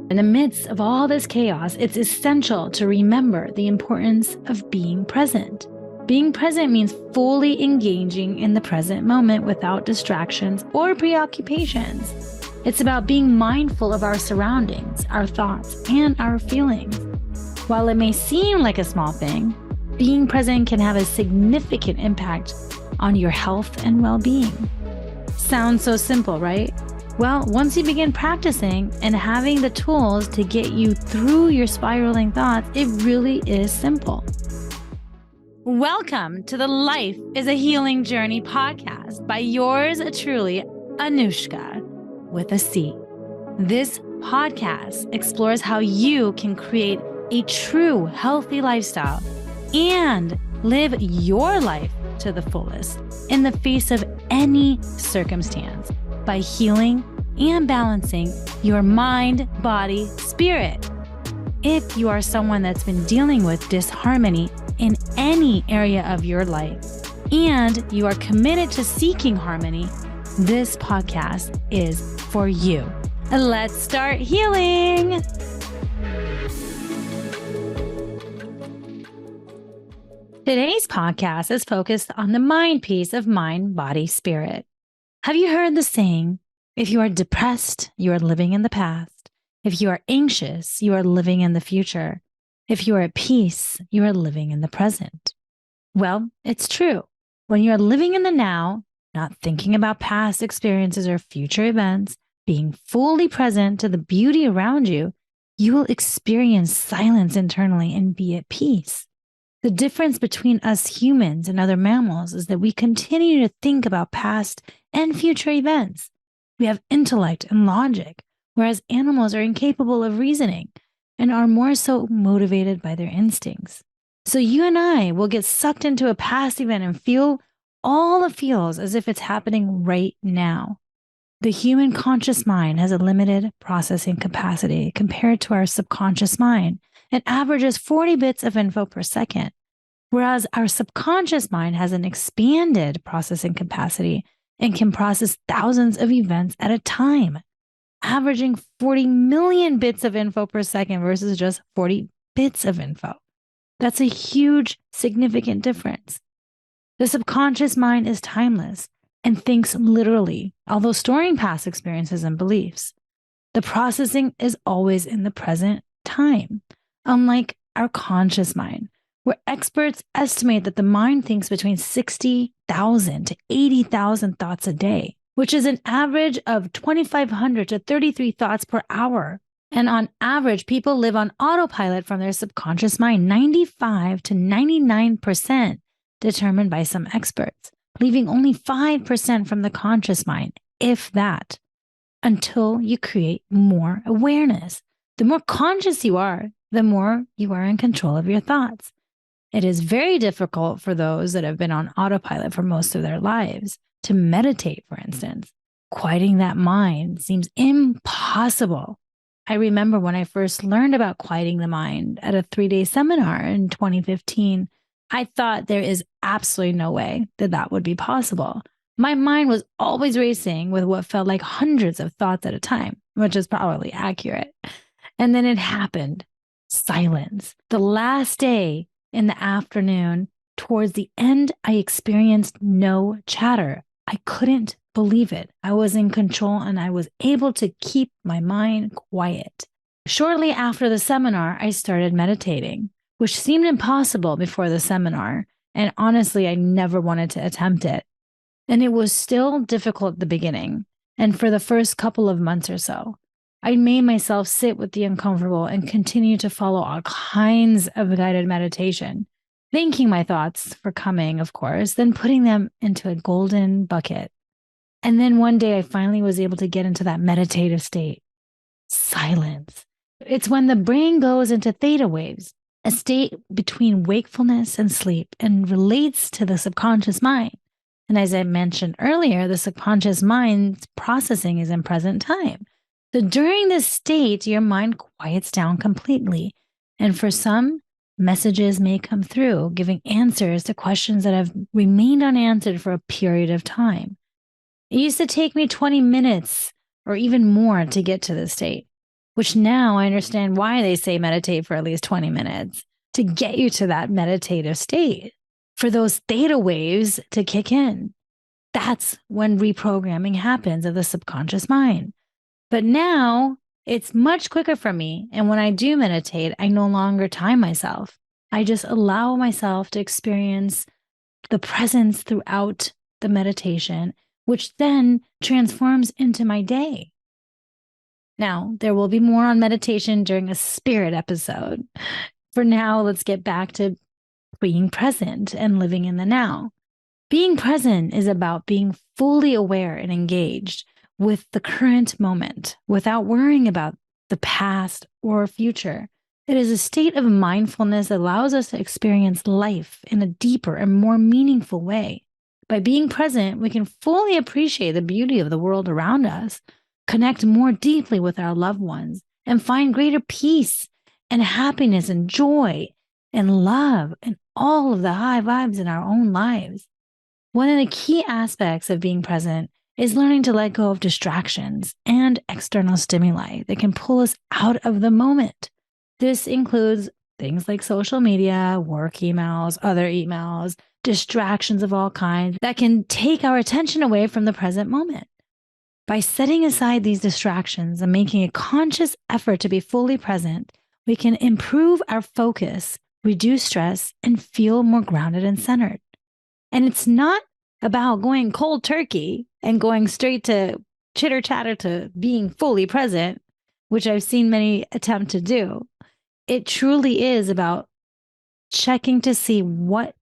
In the midst of all this chaos, it's essential to remember the importance of being present. Being present means fully engaging in the present moment without distractions or preoccupations. It's about being mindful of our surroundings, our thoughts, and our feelings. While it may seem like a small thing, being present can have a significant impact on your health and well-being. Sounds so simple, right? Well, once you begin practicing and having the tools to get you through your spiraling thoughts, it really is simple. Welcome to the Life is a Healing Journey podcast by yours truly, Anuschka, with a C. This podcast explores how you can create a true healthy lifestyle and live your life to the fullest in the face of any circumstance by healing and balancing your mind, body, spirit. If you are someone that's been dealing with disharmony in any area of your life and you are committed to seeking harmony, this podcast is for you. Let's start healing. Today's podcast is focused on the mind piece of mind, body, spirit. Have you heard the saying, if you are depressed, you are living in the past. If you are anxious, you are living in the future. If you are at peace, you are living in the present. Well, it's true. When you are living in the now, not thinking about past experiences or future events, being fully present to the beauty around you, you will experience silence internally and be at peace. The difference between us humans and other mammals is that we continue to think about past and future events. We have intellect and logic, whereas animals are incapable of reasoning and are more so motivated by their instincts. So you and I will get sucked into a past event and feel all the feels as if it's happening right now. The human conscious mind has a limited processing capacity compared to our subconscious mind. It averages 40 bits of info per second, whereas our subconscious mind has an expanded processing capacity and can process thousands of events at a time, averaging 40 million bits of info per second versus just 40 bits of info. That's a huge, significant difference. The subconscious mind is timeless and thinks literally, although storing past experiences and beliefs. The processing is always in the present time, unlike our conscious mind, where experts estimate that the mind thinks between 60,000 to 80,000 thoughts a day, which is an average of 2,500 to 33 thoughts per hour. And on average, people live on autopilot from their subconscious mind, 95 to 99% determined by some experts, leaving only 5% from the conscious mind, if that, until you create more awareness. The more conscious you are, the more you are in control of your thoughts. It is very difficult for those that have been on autopilot for most of their lives to meditate, for instance. Quieting that mind seems impossible. I remember when I first learned about quieting the mind at a 3-day seminar in 2015, I thought there is absolutely no way that that would be possible. My mind was always racing with what felt like hundreds of thoughts at a time, which is probably accurate. And then it happened. Silence. The last day in the afternoon, towards the end, I experienced no chatter. I couldn't believe it. I was in control and I was able to keep my mind quiet. Shortly after the seminar, I started meditating, which seemed impossible before the seminar. And honestly, I never wanted to attempt it. And it was still difficult at the beginning and for the first couple of months or so. I made myself sit with the uncomfortable and continue to follow all kinds of guided meditation, thanking my thoughts for coming, of course, then putting them into a golden bucket. And then one day I finally was able to get into that meditative state. Silence. It's when the brain goes into theta waves, a state between wakefulness and sleep, and relates to the subconscious mind. And as I mentioned earlier, the subconscious mind's processing is in present time. So during this state, your mind quiets down completely. And for some, messages may come through, giving answers to questions that have remained unanswered for a period of time. It used to take me 20 minutes or even more to get to this state, which now I understand why they say meditate for at least 20 minutes to get you to that meditative state, for those theta waves to kick in. That's when reprogramming happens of the subconscious mind. But now it's much quicker for me. And when I do meditate, I no longer time myself. I just allow myself to experience the presence throughout the meditation, which then transforms into my day. Now, there will be more on meditation during a spirit episode. For now, let's get back to being present and living in the now. Being present is about being fully aware and engaged with the current moment without worrying about the past or future. It is a state of mindfulness that allows us to experience life in a deeper and more meaningful way. By being present, we can fully appreciate the beauty of the world around us, connect more deeply with our loved ones, and find greater peace and happiness and joy and love and all of the high vibes in our own lives. One of the key aspects of being present is learning to let go of distractions and external stimuli that can pull us out of the moment. This includes things like social media, work emails, other emails, distractions of all kinds that can take our attention away from the present moment. By setting aside these distractions and making a conscious effort to be fully present, we can improve our focus, reduce stress, and feel more grounded and centered. And it's not about going cold turkey and going straight to chitter chatter to being fully present, which I've seen many attempt to do. It truly is about checking to see what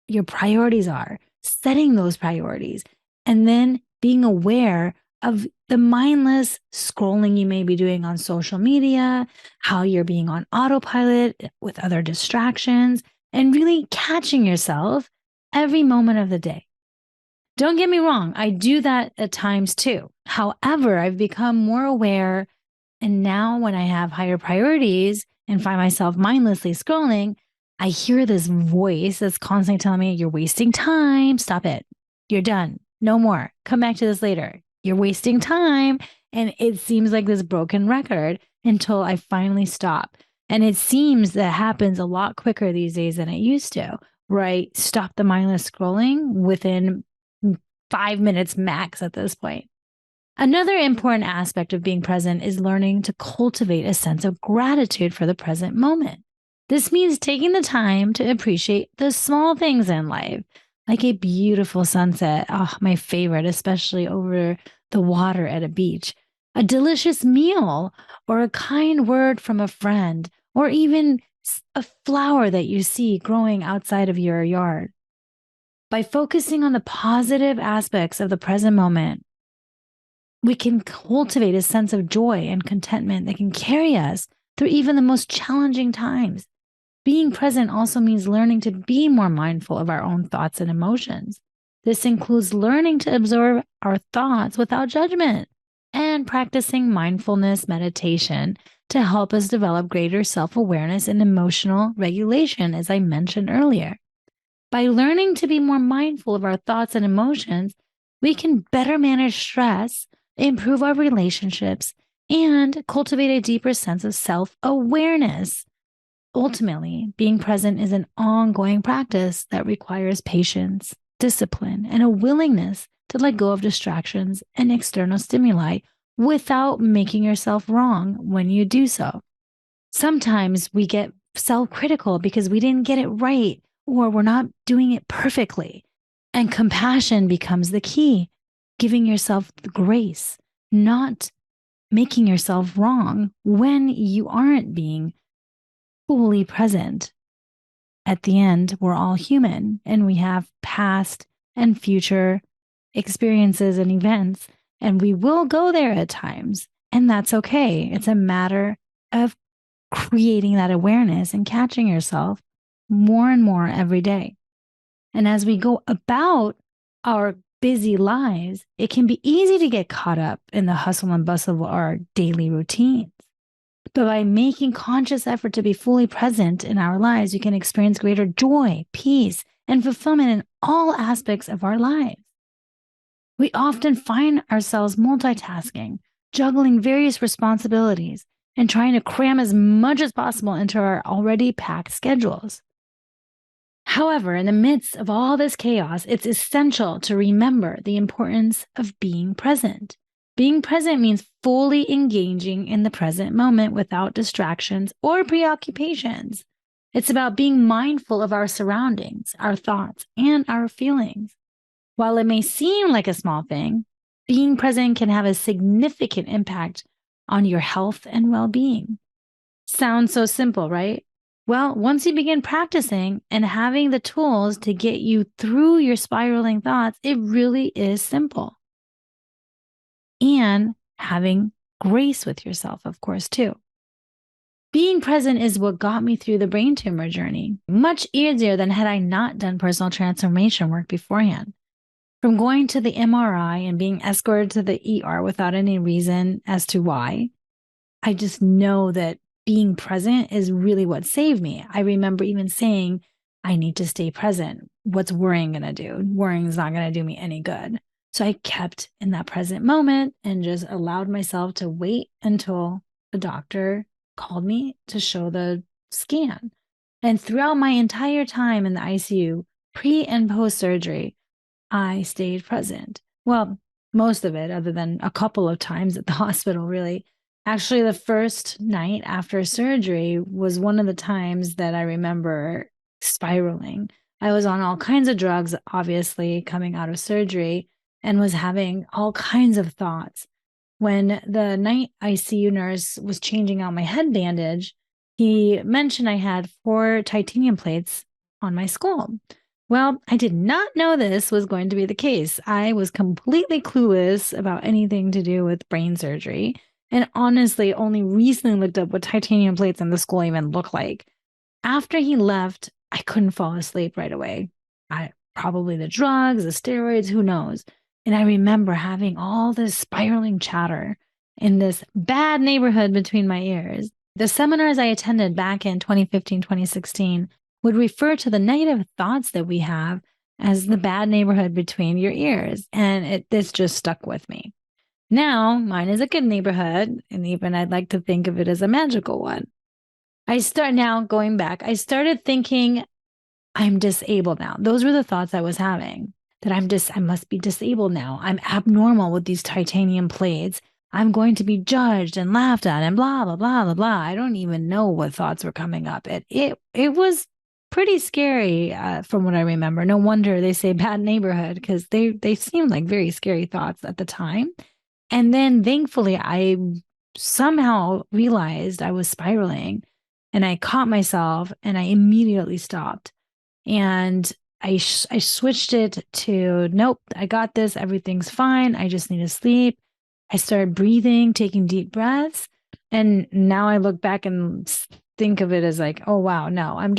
your priorities are, setting those priorities, and then being aware of the mindless scrolling you may be doing on social media, how you're being on autopilot with other distractions, and really catching yourself every moment of the day. Don't get me wrong, I do that at times too. However, I've become more aware, and now when I have higher priorities and find myself mindlessly scrolling, I hear this voice that's constantly telling me, you're wasting time, stop it, you're done, no more, come back to this later, you're wasting time. And it seems like this broken record until I finally stop. And it seems that happens a lot quicker these days than it used to, right? Stop the mindless scrolling within 5 minutes max at this point. Another important aspect of being present is learning to cultivate a sense of gratitude for the present moment. This means taking the time to appreciate the small things in life, like a beautiful sunset, my favorite, especially over the water at a beach, a delicious meal, or a kind word from a friend, or even a flower that you see growing outside of your yard. By focusing on the positive aspects of the present moment, we can cultivate a sense of joy and contentment that can carry us through even the most challenging times. Being present also means learning to be more mindful of our own thoughts and emotions. This includes learning to absorb our thoughts without judgment and practicing mindfulness meditation to help us develop greater self-awareness and emotional regulation, as I mentioned earlier. By learning to be more mindful of our thoughts and emotions, we can better manage stress, improve our relationships, and cultivate a deeper sense of self-awareness. Ultimately, being present is an ongoing practice that requires patience, discipline, and a willingness to let go of distractions and external stimuli without making yourself wrong when you do so. Sometimes we get self-critical because we didn't get it right or we're not doing it perfectly. And compassion becomes the key, giving yourself the grace, not making yourself wrong when you aren't being fully present. At the end, we're all human and we have past and future experiences and events, and we will go there at times, and that's okay. It's a matter of creating that awareness and catching yourself more and more every day. And as we go about our busy lives, it can be easy to get caught up in the hustle and bustle of our daily routines. But by making conscious effort to be fully present in our lives, we can experience greater joy, peace, and fulfillment in all aspects of our lives. We often find ourselves multitasking, juggling various responsibilities, and trying to cram as much as possible into our already packed schedules. However, in the midst of all this chaos, it's essential to remember the importance of being present. Being present means fully engaging in the present moment without distractions or preoccupations. It's about being mindful of our surroundings, our thoughts, and our feelings. While it may seem like a small thing, being present can have a significant impact on your health and well-being. Sounds so simple, right? Well, once you begin practicing and having the tools to get you through your spiraling thoughts, it really is simple. And having grace with yourself, of course, too. Being present is what got me through the brain tumor journey, much easier than had I not done personal transformation work beforehand. From going to the MRI and being escorted to the ER without any reason as to why, I just know that being present is really what saved me. I remember even saying, I need to stay present. What's worrying going to do? Worrying is not going to do me any good. So I kept in that present moment and just allowed myself to wait until the doctor called me to show the scan. And throughout my entire time in the ICU, pre and post surgery, I stayed present. Well, most of it, other than a couple of times at the hospital, really. Actually, the first night after surgery was one of the times that I remember spiraling. I was on all kinds of drugs, obviously, coming out of surgery, and was having all kinds of thoughts. When the night ICU nurse was changing out my head bandage, he mentioned I had 4 titanium plates on my skull. Well, I did not know this was going to be the case. I was completely clueless about anything to do with brain surgery. And honestly, only recently looked up what titanium plates in the skull even look like. After he left, I couldn't fall asleep right away. Probably the drugs, the steroids, who knows? And I remember having all this spiraling chatter in this bad neighborhood between my ears. The seminars I attended back in 2015, 2016 would refer to the negative thoughts that we have as the bad neighborhood between your ears. And this just stuck with me. Now, mine is a good neighborhood, and even I'd like to think of it as a magical one. I started thinking, I'm disabled now. Those were the thoughts I was having, that I must be disabled now. I'm abnormal with these titanium plates. I'm going to be judged and laughed at and blah, blah, blah, blah, blah. I don't even know what thoughts were coming up. It was pretty scary from what I remember. No wonder they say bad neighborhood, because they seemed like very scary thoughts at the time. And then thankfully, I somehow realized I was spiraling, and I caught myself and I immediately stopped. And I switched it to, nope, I got this. Everything's fine. I just need to sleep. I started breathing, taking deep breaths. And now I look back and think of it as like, oh, wow, no, I'm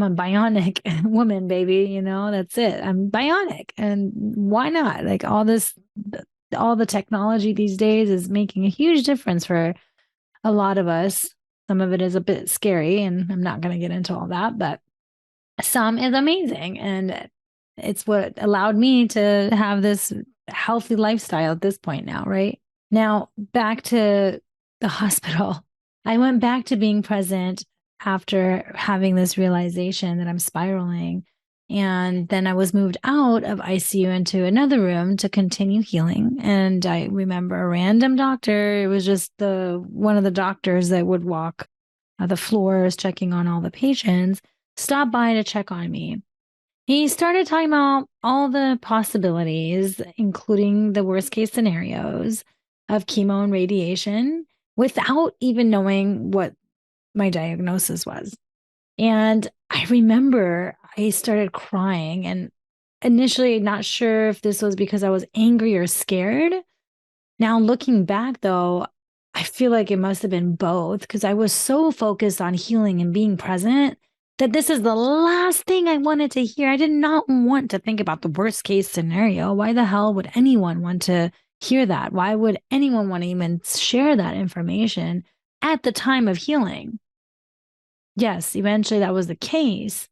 a bionic woman, baby. That's it. I'm bionic. And why not? Like all the technology these days is making a huge difference for a lot of us. Some of it is a bit scary, and I'm not going to get into all that, but some is amazing. And it's what allowed me to have this healthy lifestyle at this point now, right? Now, back to the hospital. I went back to being present after having this realization that I'm spiraling. And then I was moved out of ICU into another room to continue healing. And I remember a random doctor. It was just one of the doctors that would walk the floors, checking on all the patients, stopped by to check on me. He started talking about all the possibilities, including the worst case scenarios of chemo and radiation, without even knowing what my diagnosis was. And I remember I started crying, and initially not sure if this was because I was angry or scared. Now looking back though, I feel like it must have been both, because I was so focused on healing and being present that this is the last thing I wanted to hear. I did not want to think about the worst case scenario. Why the hell would anyone want to hear that? Why would anyone want to even share that information at the time of healing? Yes, eventually that was the case.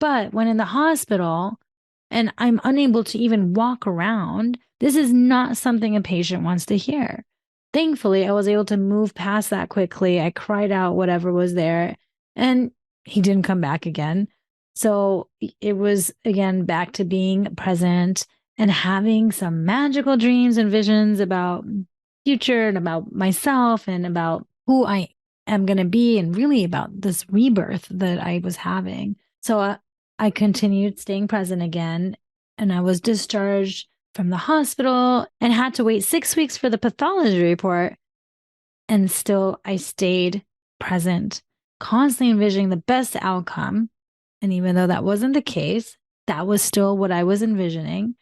But when in the hospital and I'm unable to even walk around, this is not something a patient wants to hear. Thankfully, I was able to move past that quickly. I cried out whatever was there, and he didn't come back again. So it was again back to being present and having some magical dreams and visions about future and about myself and about who I am going to be and really about this rebirth that I was having. So I continued staying present again, and I was discharged from the hospital and had to wait 6 weeks for the pathology report. And still, I stayed present, constantly envisioning the best outcome. And even though that wasn't the case, that was still what I was envisioning.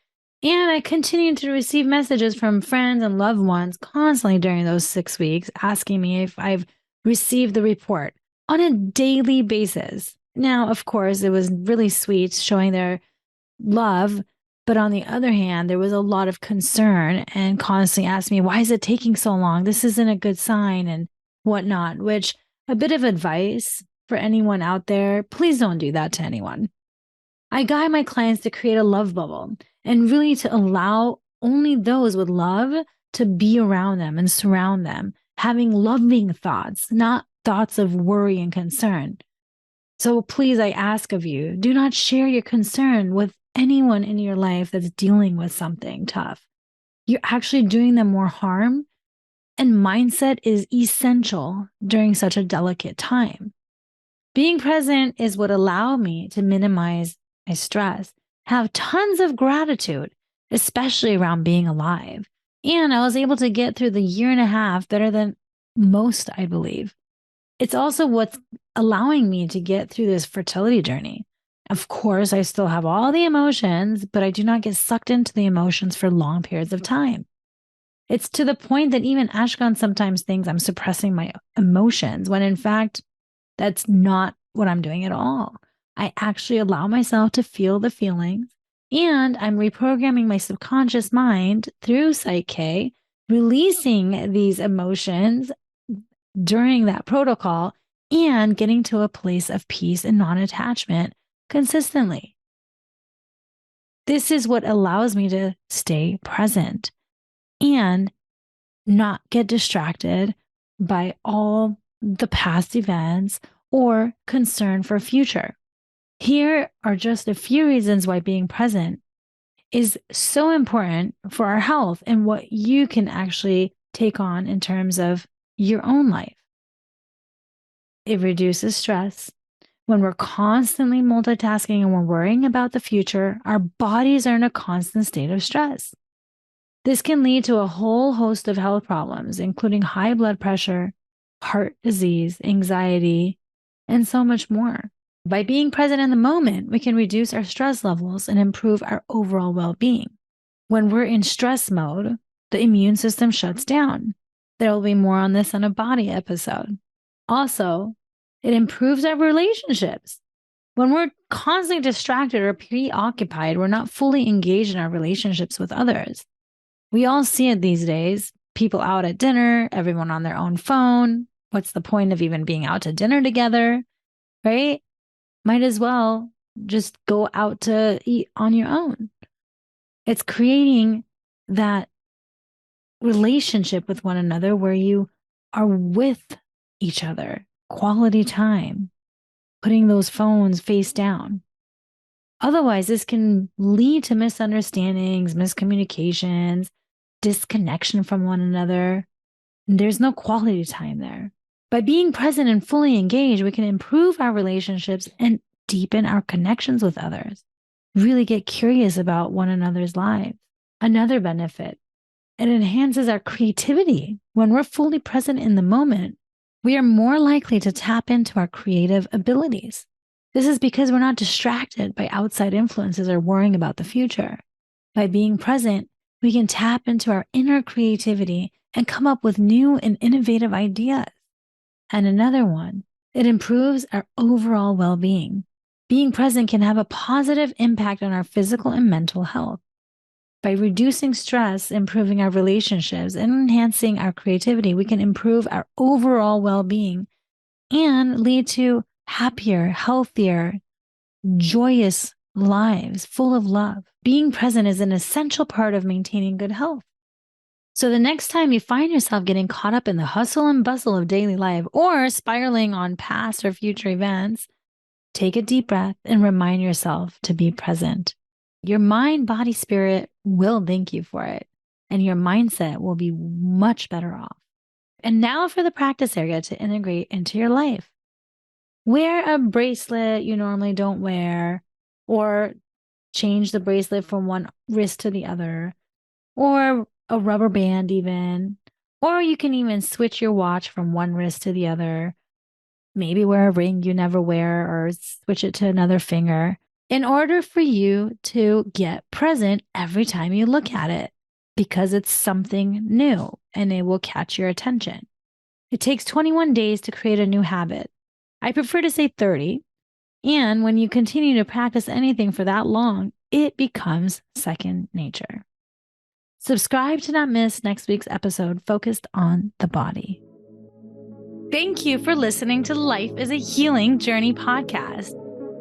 And I continued to receive messages from friends and loved ones constantly during those 6 weeks, asking me if I've received the report on a daily basis. Now, of course, it was really sweet showing their love. But on the other hand, there was a lot of concern and constantly asked me, why is it taking so long? This isn't a good sign and whatnot, which a bit of advice for anyone out there, please don't do that to anyone. I guide my clients to create a love bubble and really to allow only those with love to be around them and surround them, having loving thoughts, not thoughts of worry and concern. So please, I ask of you, do not share your concern with anyone in your life that's dealing with something tough. You're actually doing them more harm, and mindset is essential during such a delicate time. Being present is what allowed me to minimize my stress, have tons of gratitude, especially around being alive. And I was able to get through the 1.5 years better than most, I believe. It's also what's allowing me to get through this fertility journey. Of course, I still have all the emotions, but I do not get sucked into the emotions for long periods of time. It's to the point that even Ashkan sometimes thinks I'm suppressing my emotions, when in fact, that's not what I'm doing at all. I actually allow myself to feel the feelings, and I'm reprogramming my subconscious mind through Psyche, releasing these emotions during that protocol and getting to a place of peace and non-attachment consistently. This is what allows me to stay present and not get distracted by all the past events or concern for future. Here are just a few reasons why being present is so important for our health and what you can actually take on in terms of your own life. It reduces stress. When we're constantly multitasking and we're worrying about the future, our bodies are in a constant state of stress. This can lead to a whole host of health problems, including high blood pressure, heart disease, anxiety, and so much more. By being present in the moment, we can reduce our stress levels and improve our overall well-being. When we're in stress mode, the immune system shuts down. There will be more on this on a body episode. Also, it improves our relationships. When we're constantly distracted or preoccupied, we're not fully engaged in our relationships with others. We all see it these days. People out at dinner, everyone on their own phone. What's the point of even being out to dinner together, right? Might as well just go out to eat on your own. It's creating that relationship with one another where you are with each other, quality time, putting those phones face down. Otherwise, this can lead to misunderstandings, miscommunications, disconnection from one another. There's no quality time there. By being present and fully engaged, we can improve our relationships and deepen our connections with others. Really get curious about one another's lives. Another benefit, it enhances our creativity. When we're fully present in the moment, we are more likely to tap into our creative abilities. This is because we're not distracted by outside influences or worrying about the future. By being present, we can tap into our inner creativity and come up with new and innovative ideas. And another one, it improves our overall well-being. Being present can have a positive impact on our physical and mental health. By reducing stress, improving our relationships, and enhancing our creativity, we can improve our overall well-being and lead to happier, healthier, joyous lives full of love. Being present is an essential part of maintaining good health. So the next time you find yourself getting caught up in the hustle and bustle of daily life or spiraling on past or future events, take a deep breath and remind yourself to be present. Your mind, body, spirit will thank you for it, and your mindset will be much better off. And now for the practice area to integrate into your life. Wear a bracelet you normally don't wear, or change the bracelet from one wrist to the other, or a rubber band even, or you can even switch your watch from one wrist to the other. Maybe wear a ring you never wear or switch it to another finger in order for you to get present every time you look at it, because it's something new and it will catch your attention. It takes 21 days to create a new habit. I prefer to say 30. And when you continue to practice anything for that long, it becomes second nature. Subscribe to not miss next week's episode focused on the body. Thank you for listening to Life is a Healing Journey podcast.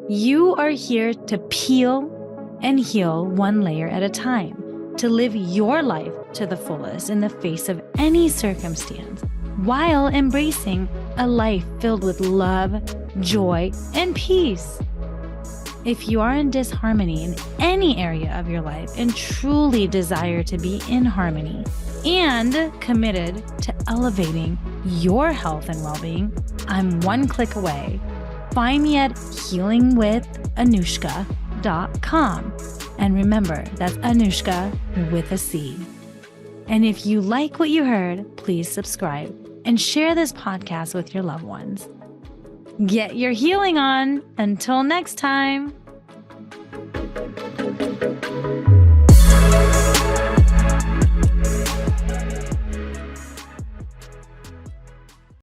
You are here to peel and heal one layer at a time, to live your life to the fullest in the face of any circumstance, while embracing a life filled with love, joy, and peace. If you are in disharmony in any area of your life and truly desire to be in harmony and committed to elevating your health and well-being, I'm one click away. Find me at healingwithanuschka.com. And remember, that's Anuschka with a C. And if you like what you heard, please subscribe and share this podcast with your loved ones. Get your healing on. Until next time.